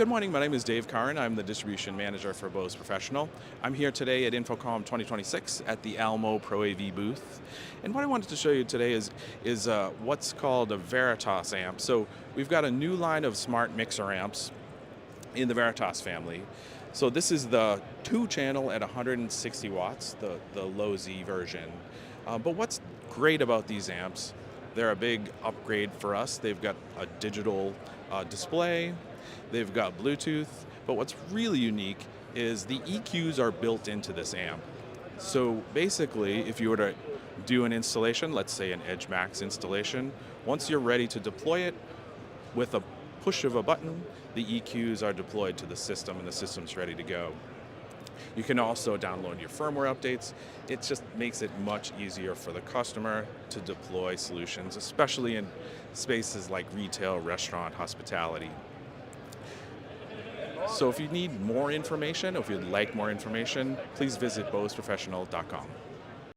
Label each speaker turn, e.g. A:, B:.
A: Good morning, my name is Dave Curran. I'm the distribution manager for Bose Professional. I'm here today at InfoComm 2026 at the Almo ProAV booth. And what I wanted to show you today is what's called a Veritas amp. So we've got a new line of smart mixer amps in the Veritas family. So this is the 2-channel at 160 watts, the low Z version. But what's great about these amps, they're a big upgrade for us. They've got a digital display, they've got Bluetooth, but what's really unique is the EQs are built into this amp. So basically, if you were to do an installation, let's say an Edge Max installation, once you're ready to deploy it, with a push of a button, the EQs are deployed to the system and the system's ready to go. You can also download your firmware updates. It just makes it much easier for the customer to deploy solutions, especially in spaces like retail, restaurant, hospitality. So if you need more information, or if you'd like more information, please visit boseprofessional.com.